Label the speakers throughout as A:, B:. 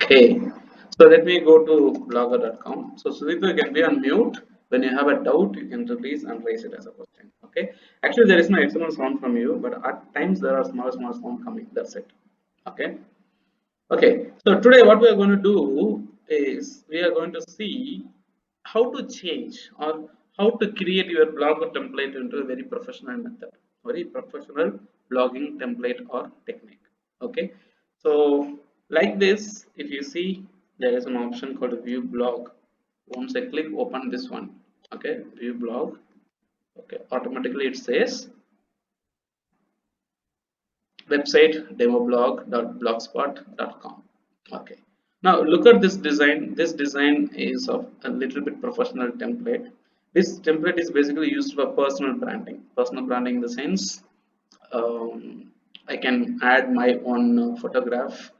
A: Okay, so let me go to blogger.com. So Sudipta, you can be on mute. When you have a doubt, you can release and raise it as a question. Okay. Actually, there is no external sound from you, but at times there are small sound coming. That's it. Okay. Okay. So today, what we are going to do is we are going to see how to change or how to create your blogger template into a very professional method, very professional blogging template or technique. Okay, so like this, if you see, there is an option called view blog. Once I click open this one, okay, view blog, okay, automatically it says website demoblog.blogspot.com. Okay, now look at this design. This design is of a little bit professional template. This template is basically used for personal branding. Personal branding in the sense, um, I can add my own photograph.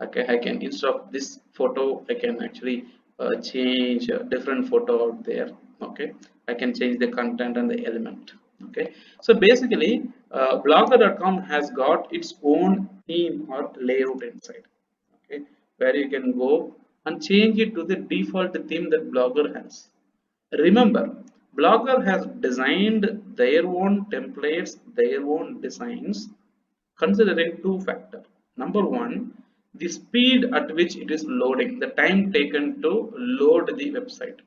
A: Okay, I can, instead of this photo, I can actually change a different photo out there. Okay, I can change the content and the element. Okay, so basically, blogger.com has got its own theme or layout inside. Okay, where you can go and change it to the default theme that blogger has. Remember, blogger has designed their own templates, their own designs, considering two factors. Number one, the speed at which it is loading, the time taken to load the website.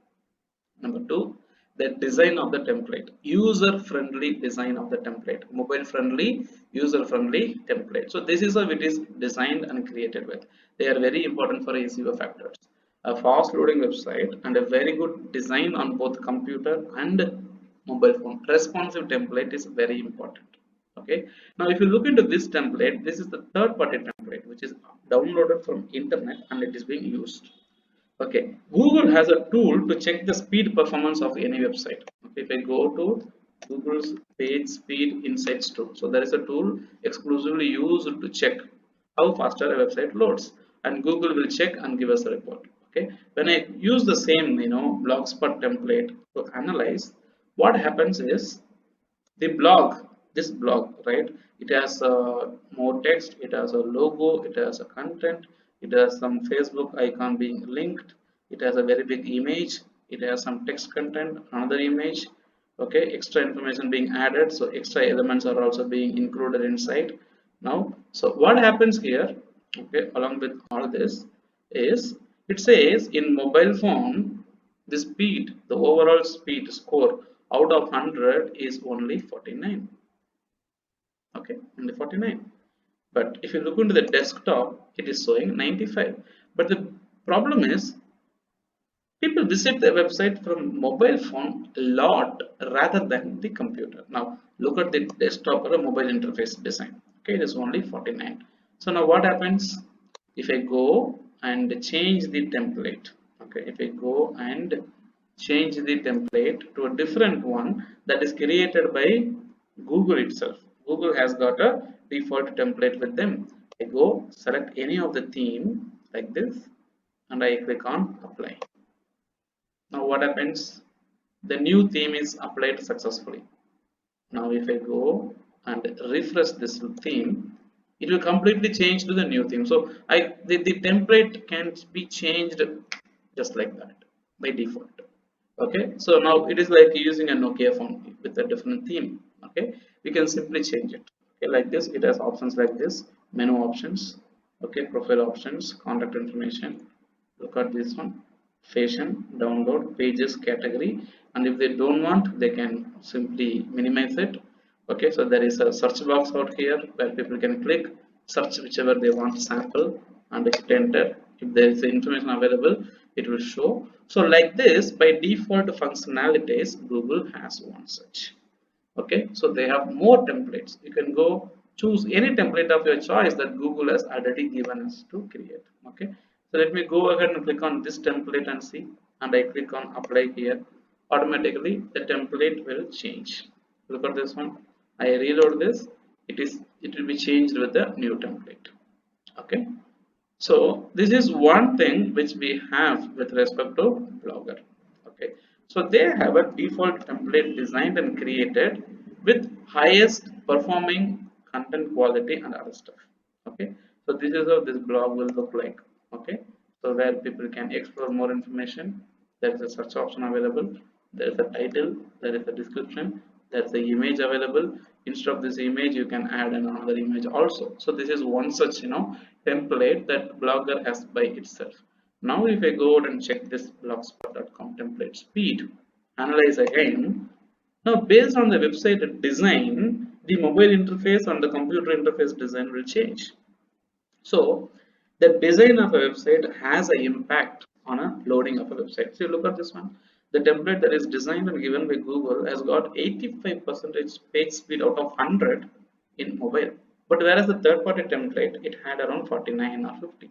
A: Number two, the design of the template, user friendly design of the template, mobile friendly, user friendly template. So this is how it is designed and created with. They are very important for SEO factors. A fast loading website and a very good design on both computer and mobile phone. Responsive template is very important. Okay, now if you look into this template, this is the third party template which is downloaded from internet and it is being used. Okay, Google has a tool to check the speed performance of any website. Okay, if I go to Google's page speed insights tool, so there is a tool exclusively used to check how faster a website loads, and Google will check and give us a report. Okay, when I use the same blogspot template to analyze, what happens is the blog, this blog, right, it has more text, it has a logo, it has a content, it has some Facebook icon being linked, it has a very big image, it has some text content, another image. Okay, extra information being added, so extra elements are also being included inside. Now, so what happens here, okay, along with all this is, it says in mobile phone, the speed, the overall speed score out of 100 is only 49. Okay, only 49. But if you look into the desktop, it is showing 95. But the problem is, people visit the website from mobile phone a lot rather than the computer. Now look at the desktop or a mobile interface design. Okay, it is only 49. So now what happens if I go and change the template? Okay, if I go and change the template to a different one that is created by Google itself. Google has got a default template with them. I go select any of the theme like this and I click on apply. Now what happens? The new theme is applied successfully. Now if I go and refresh this theme, it will completely change to the new theme. So the template can be changed just like that by default. Okay, so now it is like using a Nokia phone with a different theme. Okay, we can simply change it. Okay, like this, it has options like this, menu options, okay, profile options, contact information. Look at this one, fashion, download, pages, category, and if they don't want, they can simply minimize it. Okay, so there is a search box out here where people can click, search whichever they want sample, and hit enter. If there is information available, it will show. So like this, by default functionalities, Google has one such. Okay, so they have more templates. You can go choose any template of your choice that Google has already given us to create. Okay, so let me go ahead and click on this template and see, and I click on apply here. Automatically the template will change. Look at this one. I reload this, it will be changed with the new template. Okay, so this is one thing which we have with respect to Blogger. Okay, so they have a default template designed and created with highest performing content quality and other stuff. Okay, so this is how this blog will look like. Okay, So where people can explore more information, there is a search option available, there is a title, there is a description, there is the image available. Instead of this image, you can add another image also. So this is one such template that Blogger has by itself. Now if I go out and check this blogspot.com template speed, analyze again. Now based on the website design, the mobile interface and the computer interface design will change. So the design of a website has an impact on a loading of a website. So you look at this one. The template that is designed and given by Google has got 85% page speed out of 100 in mobile. But whereas the third party template, it had around 49 or 50.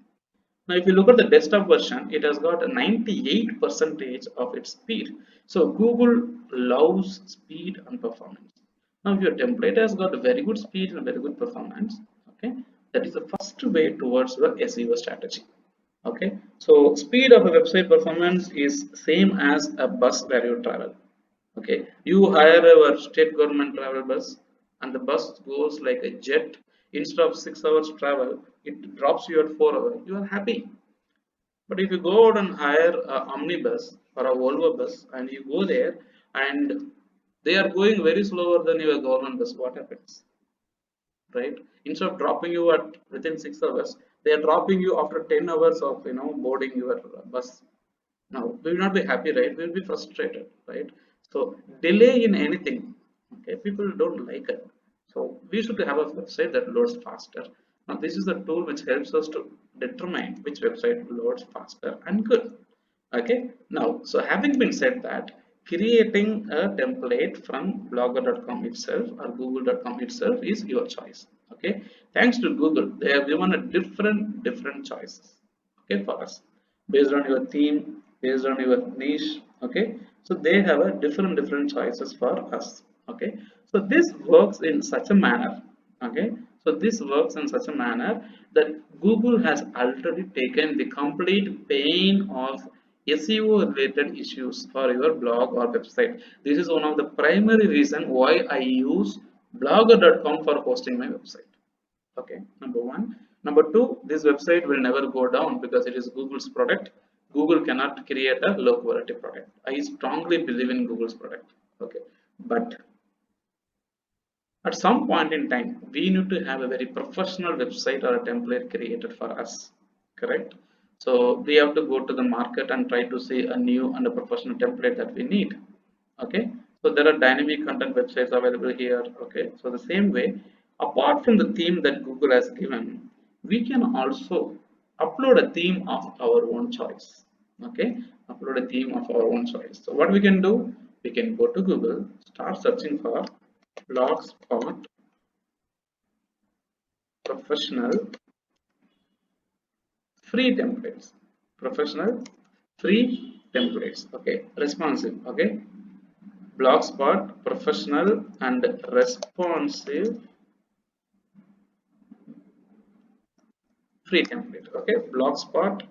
A: Now, if you look at the desktop version, it has got a 98 percentage of its speed. So Google loves speed and performance. Now, if your template has got a very good speed and very good performance, okay, that is the first way towards the SEO strategy. Okay, so speed of a website performance is same as a bus where you travel. Okay, you hire a state government travel bus, and the bus goes like a jet. Instead of 6 hours travel, it drops you at 4 hours. You are happy. But if you go out and hire a omnibus or a Volvo bus, and you go there, and they are going very slower than your government bus, what happens? Right? Instead of dropping you at within 6 hours, they are dropping you after 10 hours of boarding your bus. Now we will not be happy, right? We will be frustrated, right? So delay in anything, okay, people don't like it. So we should have a website that loads faster. Now this is the tool which helps us to determine which website loads faster and good. Okay, now so having been said that, creating a template from blogger.com itself or google.com itself is your choice. Okay, thanks to Google, they have given a different choices, okay, for us based on your theme, based on your niche. Okay, so they have a different choices for us. Okay, so this works in such a manner. Okay, so this works in such a manner that Google has already taken the complete pain of SEO related issues for your blog or website. This is one of the primary reason why I use blogger.com for hosting my website. Okay, number one. Number two, this website will never go down because it is Google's product. Google cannot create a low quality product. I strongly believe in Google's product. Okay, but at some point in time, we need to have a very professional website or a template created for us. Correct? So we have to go to the market and try to see a new and a professional template that we need. Okay, so there are dynamic content websites available here. Okay, so the same way, apart from the theme that Google has given, we can also upload a theme of our own choice. Okay, upload a theme of our own choice. So what we can do, we can go to Google, start searching for blogspot professional free templates. Professional free templates. Okay, responsive. Okay, blogspot professional and responsive free template. Okay, blogspot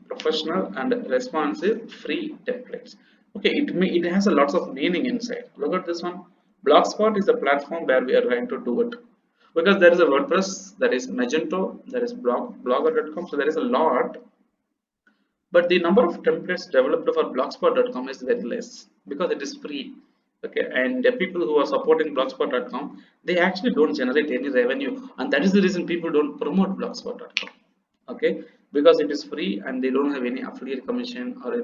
A: professional and responsive free templates. Okay, it has a lots of meaning inside. Look at this one. Blogspot is the platform where we are trying to do it, because there is a WordPress, there is Magento, there is blogger.com, so there is a lot, but the number of templates developed for blogspot.com is very less because it is free. Okay, and the people who are supporting blogspot.com, they actually don't generate any revenue, and that is the reason people don't promote blogspot.com. Okay, because it is free and they don't have any affiliate commission or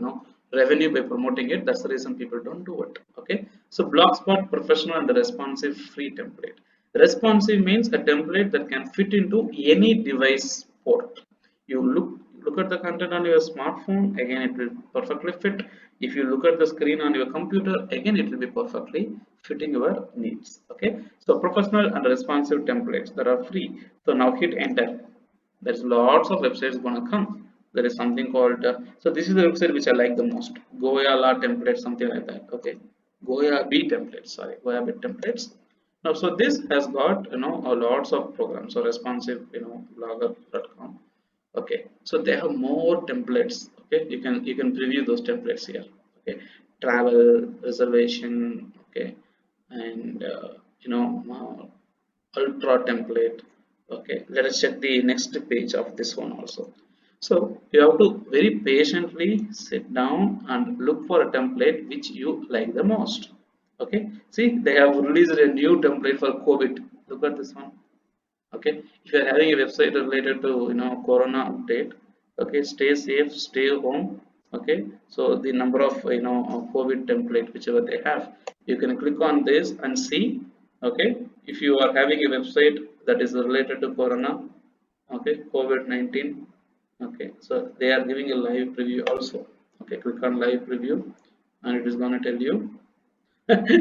A: revenue by promoting it. That's the reason people don't do it. Okay, so blogspot professional and responsive free template. Responsive means a template that can fit into any device port. You look at the content on your smartphone, again it will perfectly fit. If you look at the screen on your computer, again it will be perfectly fitting your needs. Okay, so professional and responsive templates that are free. So now hit enter. There's lots of websites gonna come. There is something called so this is the website which I like the most, Goyala template, something like that. Okay, Goya B templates, sorry, Goya B templates. Now so this has got a lots of programs. So responsive, blogger.com. Okay, so they have more templates. Okay, you can preview those templates here. Okay, travel reservation. Okay, and ultra template. Okay, let us check the next page of this one also. So you have to very patiently sit down and look for a template which you like the most. Okay, see, they have released a new template for COVID. Look at this one. Okay, if you are having a website related to corona update, okay, stay safe, stay home. Okay, so the number of COVID template whichever they have, you can click on this and see. Okay, if you are having a website that is related to corona, okay, COVID-19. Okay, so they are giving a live preview also. Okay, click on live preview and it is going to tell you.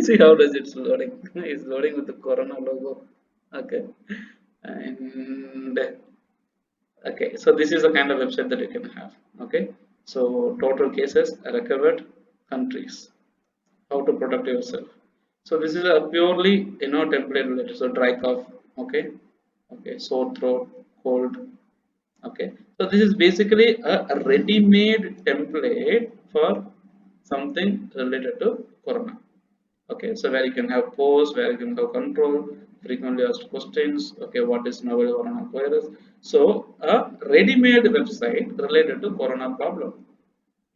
A: See how does it's loading. It's loading with the corona logo. Okay, and okay, so this is the kind of website that you can have. Okay, so total cases, recovered, countries, how to protect yourself. So this is a purely template related. So dry cough. Okay, okay, sore throat, cold. Okay, so this is basically a ready-made template for something related to corona. Okay, so where you can have posts, where you can have control, frequently asked questions. Okay, what is novel coronavirus? So a ready-made website related to corona problem,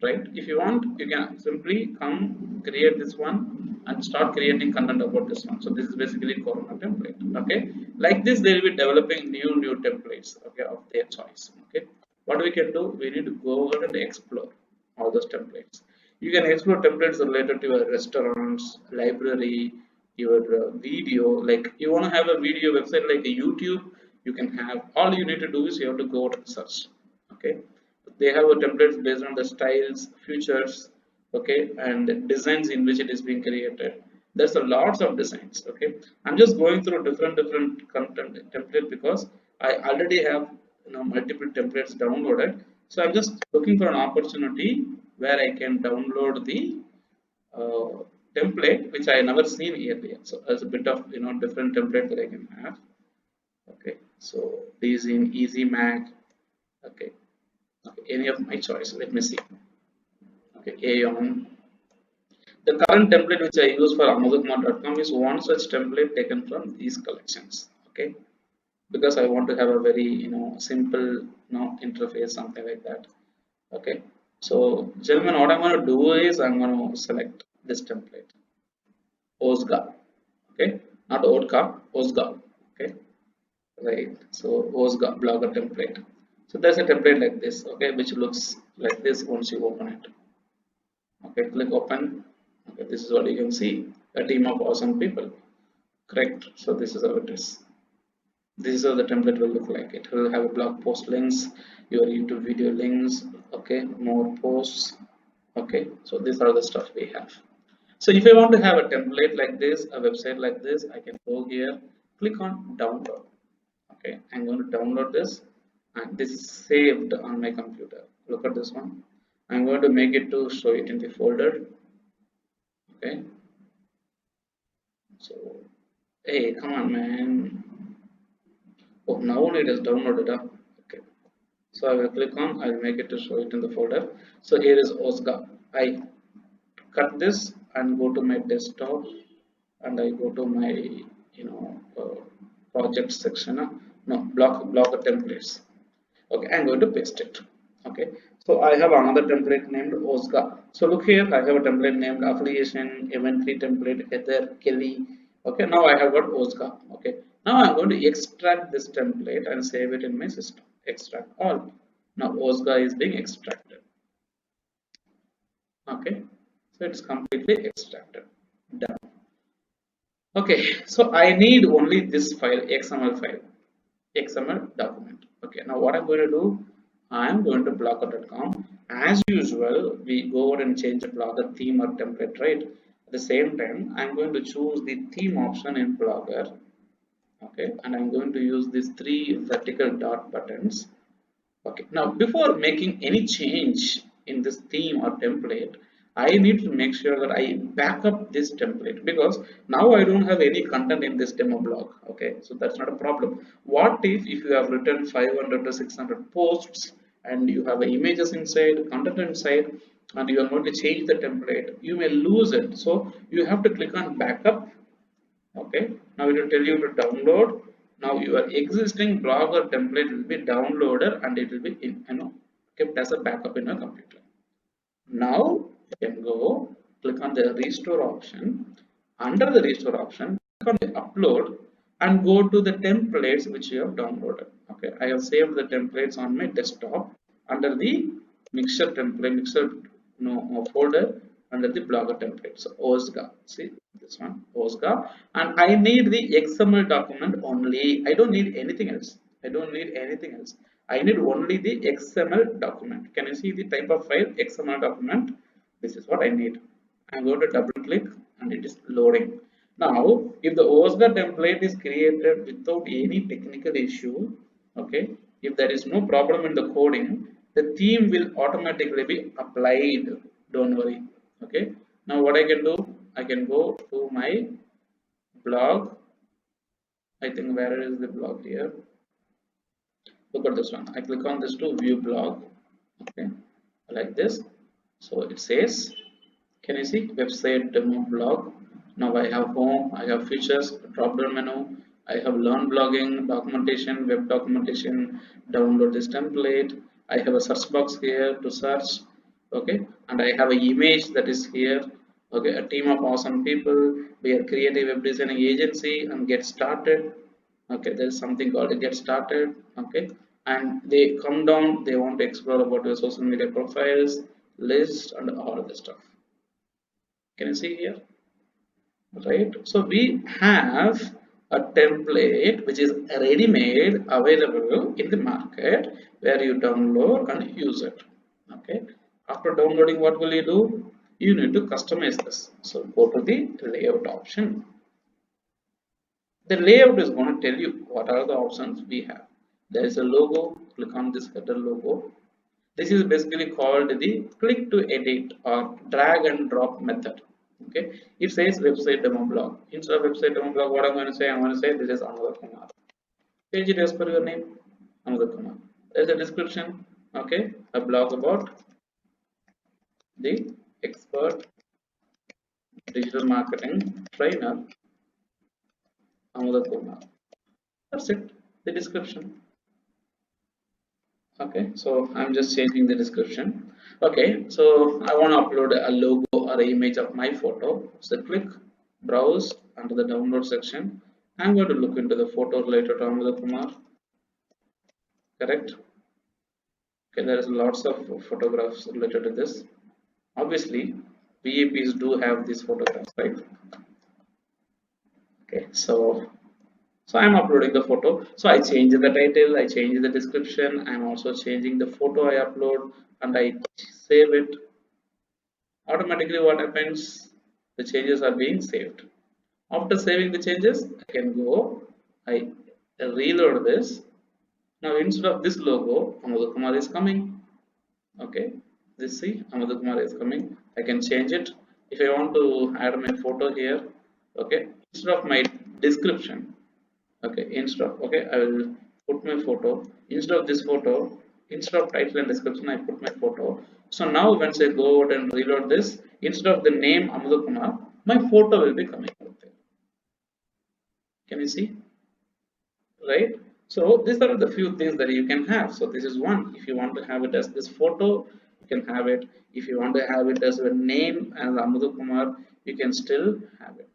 A: right? If you want, you can simply come create this one and start creating content about this one. So this is basically corona template. Okay, like this they will be developing new templates, okay, of their choice. Okay, what we can do, we need to go ahead and explore all those templates. You can explore templates related to your restaurants, library, your video. Like you want to have a video website like a YouTube, you can have. All you need to do is you have to go to search. Okay, they have a templates based on the styles, features, okay, and designs in which it is being created. There's a lots of designs. Okay, I'm just going through different content template because I already have multiple templates downloaded. So I'm just looking for an opportunity where I can download the uh, template which I never seen earlier. So as a bit of different template that I can have. Okay, so these in easy mac. Okay, okay, any of my choice. Let me see. Okay, Aeon. The current template which I use for Amudhakumar.com is one such template taken from these collections. Okay, because I want to have a very simple interface, something like that. Okay, so gentlemen, what I'm going to do is I'm going to select this template, OSGA. Okay, not ODKA, OSGA. Okay, right. So OSGA blogger template. So there's a template like this. Okay, which looks like this once you open it. Okay, click open. Okay, this is what you can see, a team of awesome people. Correct, so this is how it is. This is how the template will look like. It will have a blog post links, your YouTube video links. Okay, more posts. Okay, so these are the stuff we have. So if I want to have a template like this, a website like this, I can go here, click on download. Okay, I'm going to download this and this is saved on my computer. Look at this one. I'm going to make it to show it in the folder. Okay, so hey, come on, man. Oh, now only it is downloaded. Huh? Okay, so I will click on. I'll make it to show it in the folder. So here is OSGA. I cut this and go to my desktop, and I go to my project section. No, blogger templates. Okay, I'm going to paste it. Okay, so I have another template named OSGA. So look here, I have a template named affiliation, event3 template, Ether, Kelly. Okay, now I have got OSGA. Okay, now I'm going to extract this template and save it in my system. Extract all. Now OSGA is being extracted. Okay, so it's completely extracted. Done. Okay, so I need only this file, XML document. Okay, now what I'm going to do, I'm going to blogger.com. As usual, we go out and change the blogger theme or template, right? At the same time, I'm going to choose the theme option in blogger. Okay, and I'm going to use these three vertical dot buttons. Okay, now before making any change in this theme or template, I need to make sure that I back up this template because now I don't have any content in this demo blog. Okay, so that's not a problem. What if you have written 500 to 600 posts and you have images inside, content inside, and you are going to change the template, you may lose it. So you have to click on backup. Okay, now it will tell you to download. Now your existing blogger template will be downloaded and it will be in kept as a backup in your computer. Now you can go click on the restore option. Under the restore option, click on the upload and go to the templates which you have downloaded. Okay, I have saved the templates on my desktop under the mixture template, mixture folder under the blogger template. So OSGA, see this one OSGA, and I need the XML document only. I don't need anything else. I don't need anything else. I need only the XML document. Can you see the type of file? XML document. This is what I need. I'm going to double click and it is loading. Now, if the OSGA template is created without any technical issue, okay, if there is no problem in the coding, the theme will automatically be applied. Don't worry. Okay. Now, what I can do, I can go to my blog. I think where is the blog here? Look at this one. I click on this to view blog. Okay, like this. So it says, can you see website demo blog? Now I have home, I have features, drop down menu, I have learn blogging, documentation, web documentation, download this template. I have a search box here to search. Okay, and I have an image that is here. Okay, a team of awesome people. We are creative web designing agency and get started. Okay, there is something called get started. Okay, and they come down, they want to explore about your social media profiles, list, and all of this stuff. Can you see here? Right, so we have a template which is ready made available in the market where you download and use it. Okay, after downloading, what will you do? You need to customize this. So go to the layout option. The layout is going to tell you what are the options we have. There is a logo. Click on this header logo. This is basically called the click to edit or drag and drop method. Okay, it says website demo blog. Instead of website demo blog, what I'm going to say, I'm going to say this is Amudhakumar. Change it as per your name, Amudhakumar. There's a description. Okay, a blog about the expert digital marketing trainer Amudhakumar. That's it, the description. Okay, so I'm just changing the description. Okay, so I want to upload a logo or an image of my photo. So click browse under the download section. I'm going to look into the photo related to Amudhakumar. Correct. Okay, there is lots of photographs related to this. Obviously VAPs do have these photographs, right? Okay, so I'm uploading the photo. So I change the title, I change the description. I'm also changing the photo I upload and I save it. Automatically what happens? The changes are being saved. After saving the changes, I can go, I reload this. Now instead of this logo, Amudhakumar is coming. Okay, this see Amudhakumar is coming. I can change it. If I want to add my photo here, okay, instead of my description, okay, instead of, okay, I will put my photo. Instead of this photo, instead of title and description, I put my photo. So now once I go out and reload this, instead of the name Amudhakumar, my photo will be coming out there. Can you see? Right, so these are the few things that you can have. So this is one. If you want to have it as this photo, you can have it. If you want to have it as a name as Amudhakumar, you can still have it.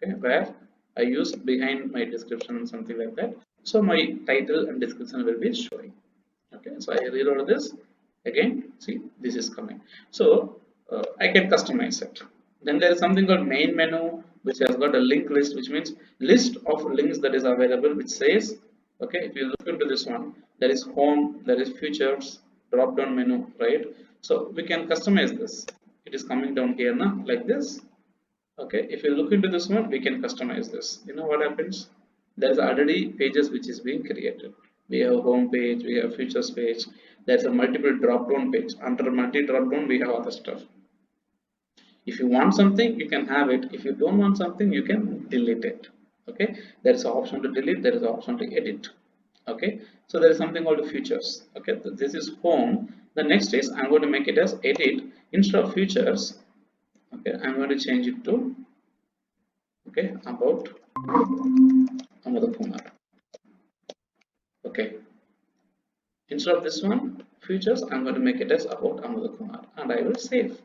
A: Okay, where I use behind my description and something like that. So my title and description will be showing. Okay, so I reload this again. See, this is coming. So I can customize it. Then there is something called main menu, which has got a link list, which means list of links that is available, which says, okay, if you look into this one, there is home, there is features, drop down menu, right? So we can customize this. It is coming down here now, like this. Okay, if you look into this one, we can customize this. You know what happens? There is already pages which is being created. We have home page, we have features page. There's a multiple drop down page. Under multi drop down, we have other stuff. If you want something, you can have it. If you don't want something, you can delete it. Okay, there is an option to delete, there is an option to edit. Okay, so there is something called features. Okay, this is home. The next is I'm going to make it as edit. Instead of features, okay, I'm going to change it to, okay, about Amudhakumar. Okay, instead of this one, features, I'm going to make it as about Amudhakumar and I will save.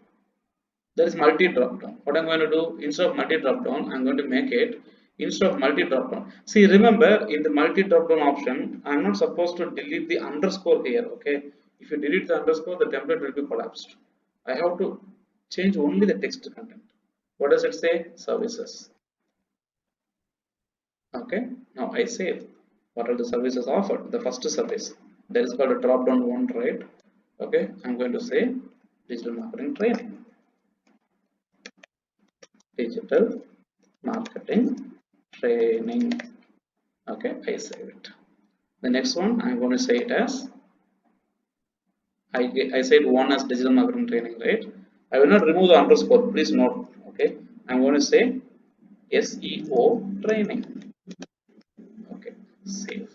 A: There is multi drop down. What I'm going to do, instead of multi drop down, I'm going to make it instead of multi drop down. See, remember in the multi drop down option, I'm not supposed to delete the underscore here. Okay, if you delete the underscore, the template will be collapsed. I have to change only the text content. What does it say? Services. Okay, now I save. What are the services offered? The first service that is called a drop down one, right? Okay, I'm going to say digital marketing training. Digital marketing training. Okay, I save it. The next one I'm going to say it as I said one as digital marketing training, right? I will not remove the underscore, please note. Okay, I'm going to say SEO training. Okay, save.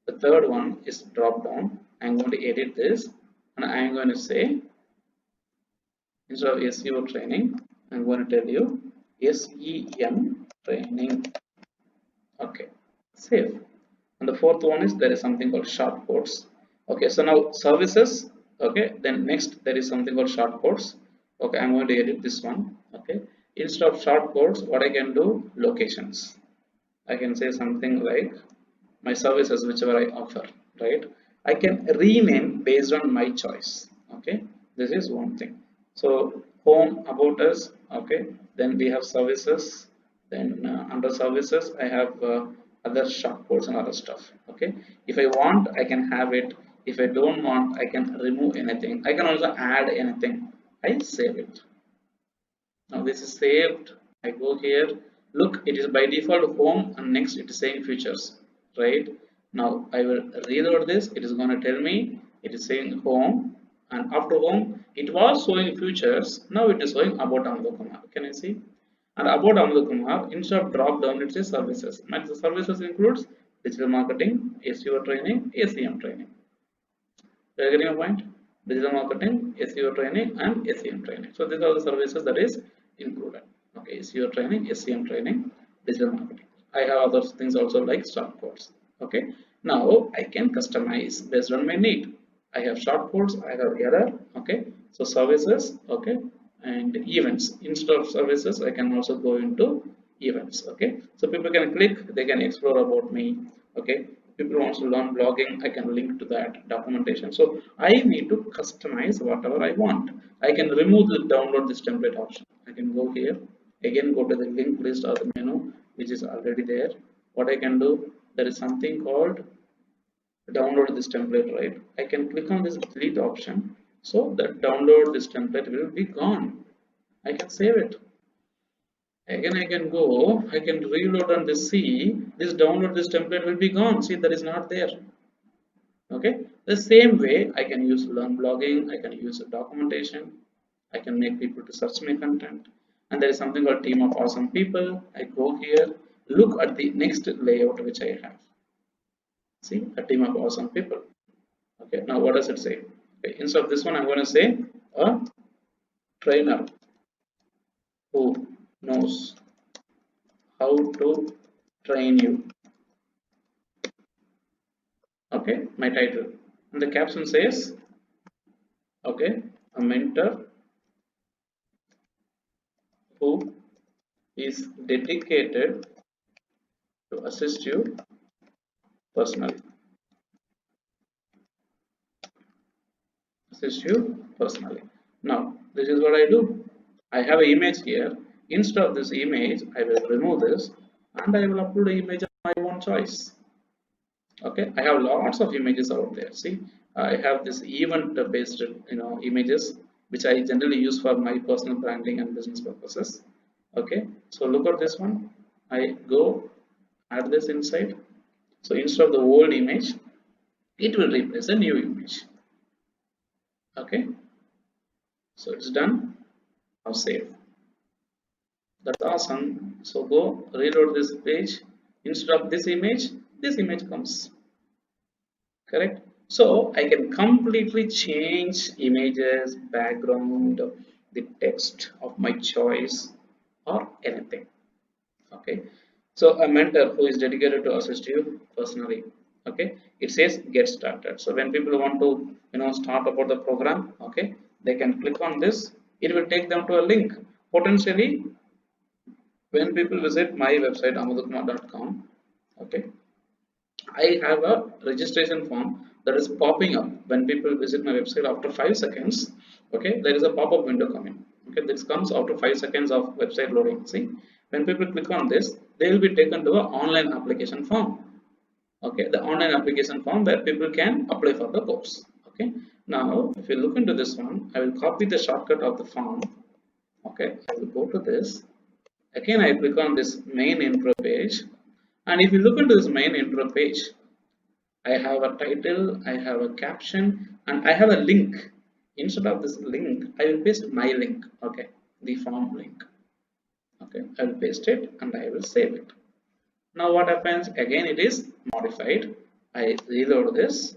A: The third one is drop down. I'm going to edit this and I'm going to say instead of SEO training, I'm going to tell you SEM training. Okay, save. And the fourth one is there is something called short codes. Okay, so now services. Okay, then next there is something called short codes. Okay, I'm going to edit this one. Okay, instead of short codes, what I can do, locations. I can say something like my services whichever I offer, right? I can rename based on my choice. Okay, this is one thing. So home, about us. Okay, then we have services, then under services I have other short codes and other stuff. Okay, if I want I can have it, if I don't want I can remove anything, I can also add anything. I save it. Now this is saved. I go here. Look, it is by default home and next it is saying features, right? Now I will reload this. It is going to tell me it is saying home and after home it was showing features. Now it is showing about Amudhakumar. Can you see? And about Amudhakumar, instead of drop down, it says services. My services includes digital marketing, SEO training, SEM training. You are getting a point? Digital marketing, SEO training, and SEM training. So these are the services that is included. Okay, SEO training, SEM training, digital marketing. I have other things also like short codes. Okay, now I can customize based on my need. I have short codes, I have error. Okay, so services. Okay, and events. Instead of services, I can also go into events. Okay, so people can click, they can explore about me. Okay, people wants to learn blogging, I can link to that documentation. So I need to customize whatever I want. I can remove the download this template option. I can go here again, go to the link list or the menu which is already there. What I can do, there is something called download this template, right? I can click on this delete option, so that download this template will be gone. I can save it. Again I can go, I can reload on this. See, this download this template will be gone. See, that is not there. Okay, the same way I can use learn blogging, I can use documentation, I can make people to search my content. And there is something called team of awesome people. I go here, look at the next layout which I have. See, a team of awesome people. Okay, now what does it say? Okay, instead of this one I'm going to say a trainer who knows how to train you. Okay, my title, and the caption says, okay, a mentor who is dedicated to assist you personally. Assist you personally. Now this is what I do. I have an image here. Instead of this image I will remove this and I will upload an image of my own choice. Okay, I have lots of images out there. See, I have this event based images which I generally use for my personal branding and business purposes. Okay, so look at this one. I go add this inside. So instead of the old image, it will replace a new image. Okay, so it's done. Now save. That's awesome. So go reload this page. Instead of this image comes. Correct. So I can completely change images, background, the text of my choice or anything. Okay, so a mentor who is dedicated to assist you personally. Okay, it says get started. So when people want to start about the program, okay, they can click on this. It will take them to a link. Potentially, when people visit my website amudhakumar.com, okay, I have a registration form that is popping up when people visit my website after 5 seconds. Okay, there is a pop-up window coming. Okay, this comes after 5 seconds of website loading. See, when people click on this, they will be taken to an online application form. Okay, the online application form where people can apply for the course. Okay, now if you look into this one, I will copy the shortcut of the form. Okay, I will go to this. Again, I click on this main intro page, and if you look into this main intro page, I have a title, I have a caption, and I have a link. Instead of this link, I will paste my link. Okay, the form link. Okay, I will paste it and I will save it. Now what happens? Again, it is modified. I reload this.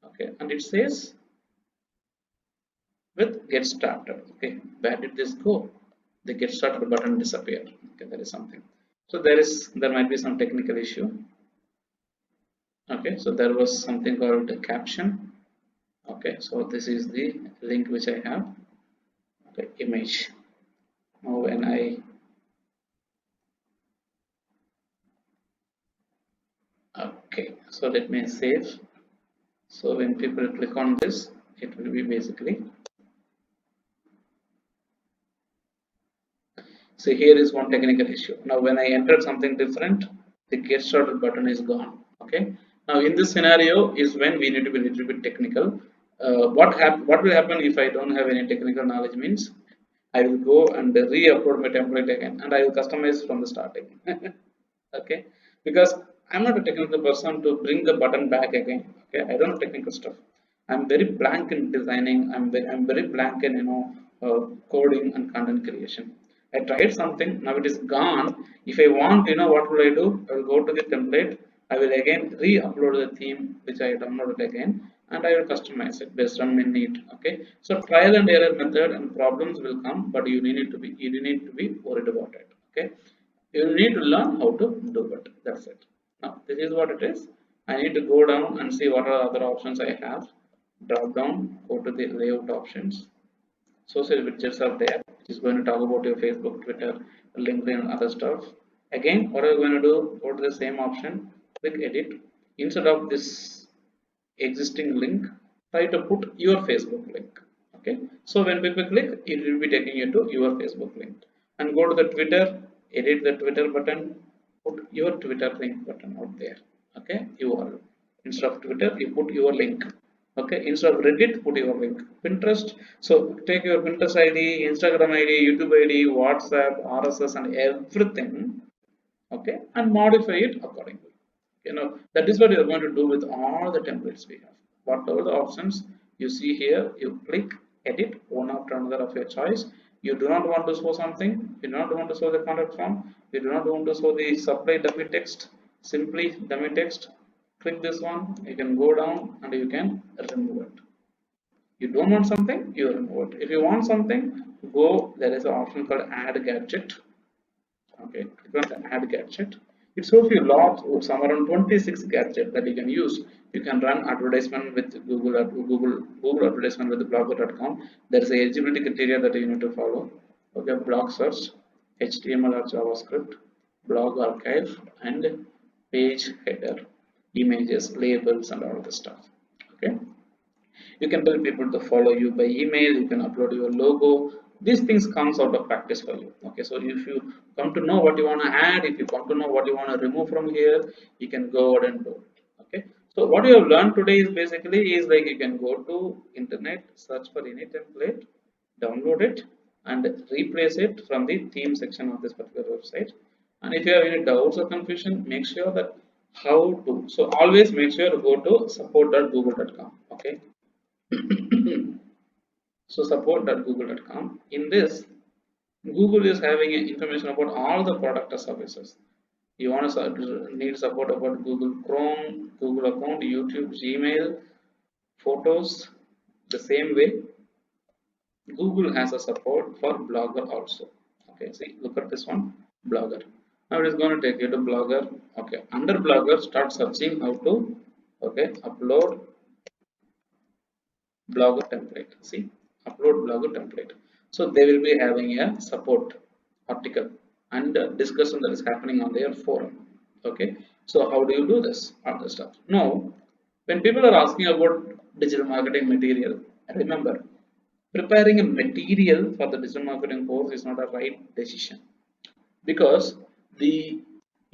A: Okay, and it says with get started. Okay, where did this go? The get started button disappeared. Okay, there is something. So there might be some technical issue. Okay, so there was something called a caption. Okay, so this is the link which I have. Okay, image. Now when I okay, so let me save. So when people click on this, it will be basically. So here is one technical issue. Now when I entered something different, the get started button is gone. Okay. Now in this scenario is when we need to be a little bit technical. What will happen if I don't have any technical knowledge means I will go and re-upload my template again and I will customize from the starting. Okay, because I'm not a technical person to bring the button back again. Okay, I don't know technical stuff. I'm very blank in designing. I'm very blank in coding and content creation. I tried something, now it is gone. If I want, what will I do? I will go to the template. I will again re-upload the theme which I downloaded again, and I will customize it based on my need. Okay, so trial and error method and problems will come, but you need to be worried about it. Okay, you need to learn how to do it. That's it. Now this is what it is. I need to go down and see what are other options I have. Drop down, go to the layout options. Social widgets are there, which is going to talk about your Facebook, Twitter, LinkedIn, and other stuff. Again, what are you going to do? Go to the same option, click edit. Instead of this existing link, try to put your Facebook link. Okay, so when people click, it will be taking you to your Facebook link. And go to the Twitter, edit the Twitter button, put your Twitter link button out there. Okay, URL. Instead of Twitter, you put your link. Okay, instead of Reddit, put your link. Pinterest, so take your Pinterest ID, Instagram ID, YouTube ID, WhatsApp, RSS, and everything. Okay, and modify it accordingly. That is what you're going to do with all the templates we have. Whatever the options you see here, you click edit one after another of your choice. You do not want to show something, you do not want to show the contact form, you do not want to show the supply dummy text, simply dummy text. Click this one, you can go down and you can remove it. You don't want something, you remove it. If you want something, go, there is an option called add gadget. Okay, click on add gadget. It shows you lots of some around 26 gadgets that you can use. You can run advertisement with Google advertisement with blogger.com. There is a eligibility criteria that you need to follow. Okay, blog search, HTML or JavaScript, blog archive, and page header, images, labels, and all the stuff. Okay, you can tell people to follow you by email. You can upload your logo. These things comes out of practice for you. Okay, so if you come to know what you want to add, if you come to know what you want to remove from here, you can go ahead and do it. Okay, so what you have learned today is basically is like you can go to internet, search for any template, download it, and replace it from the theme section of this particular website. And if you have any doubts or confusion, make sure that how to, so always make sure to go to support.google.com. Okay, so support.google.com. In this, Google is having information about all the product or services. You want to need support about Google Chrome, Google account, YouTube, Gmail, photos. The same way, Google has a support for Blogger also. Okay, see, look at this one, Blogger. Now it is going to take you to Blogger. Okay, under Blogger, start searching how to, okay, upload Blogger template. See, upload Blogger template. So they will be having a support article and discussion that is happening on their forum. Okay, so how do you do this all the stuff now? When people are asking about digital marketing material, remember, preparing a material for the digital marketing course is not a right decision, because the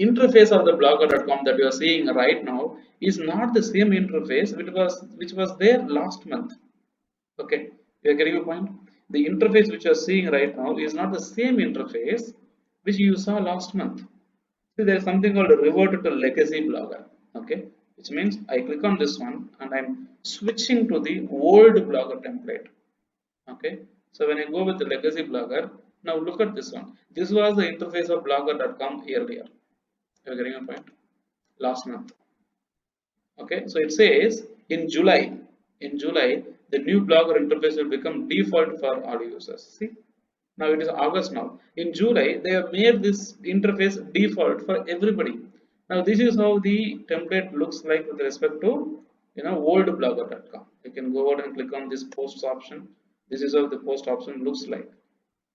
A: interface of the blogger.com that you are seeing right now is not the same interface which was there last month. Okay, you are getting a point. The interface which you are seeing right now is not the same interface which you saw last month. See, there is something called a revert to legacy blogger. Okay, which means I click on this one and I'm switching to the old blogger template. Okay, so when I go with the legacy blogger, now look at this one. This was the interface of blogger.com earlier. You're getting a point. Last month. Okay, so it says in July the new blogger interface will become default for all users. See, now it is August now. In July they have made this interface default for everybody. Now this is how the template looks like with respect to old blogger.com. You can go out and click on this posts option. This is how the post option looks like,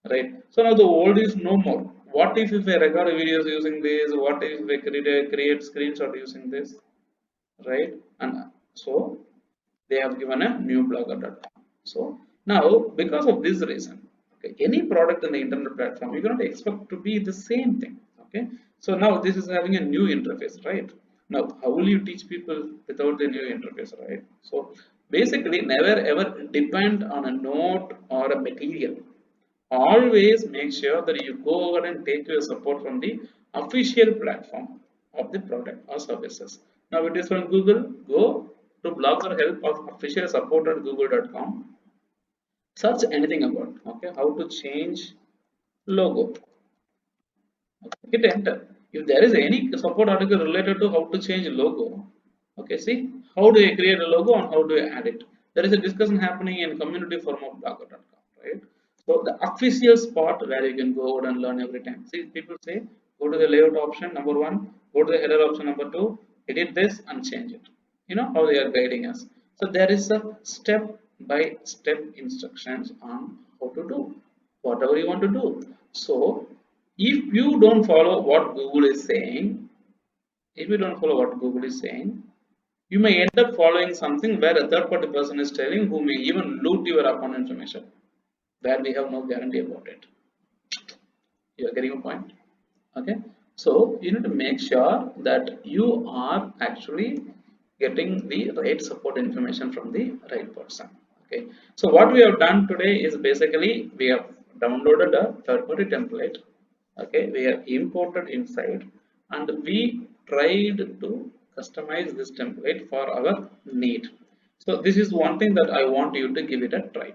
A: right? So now the old is no more. What if I record videos using this? What if I create screenshot using this, right? And so they have given a new blogger.com. So now, because of this reason, okay, any product in the internet platform you cannot expect to be the same thing. Okay, so now this is having a new interface, right? Now how will you teach people without the new interface, right? So basically, never ever depend on a note or a material. Always make sure that you go over and take your support from the official platform of the product or services. Now it is from Google. Go to blogger help of official support at google.com. Search anything about, okay, how to change logo. Okay, hit enter. If there is any support article related to how to change logo, okay, see, how do you create a logo and how do you add it? There is a discussion happening in community forum of blogger.com, right? So the official spot where you can go out and learn every time. See, people say go to the layout option number one, go to the header option number two, edit this and change it. You know how they are guiding us. So there is a step by step instructions on how to do whatever you want to do. So if you don't follow what Google is saying, if you don't follow what Google is saying, you may end up following something where a third party person is telling, who may even loot your account information, where we have no guarantee about it. You are getting a point? Okay, so you need to make sure that you are actually getting the right support information from the right person. Okay, so what we have done today is basically we have downloaded a third party template. Okay, we have imported inside and we tried to customize this template for our need. So this is one thing that I want you to give it a try.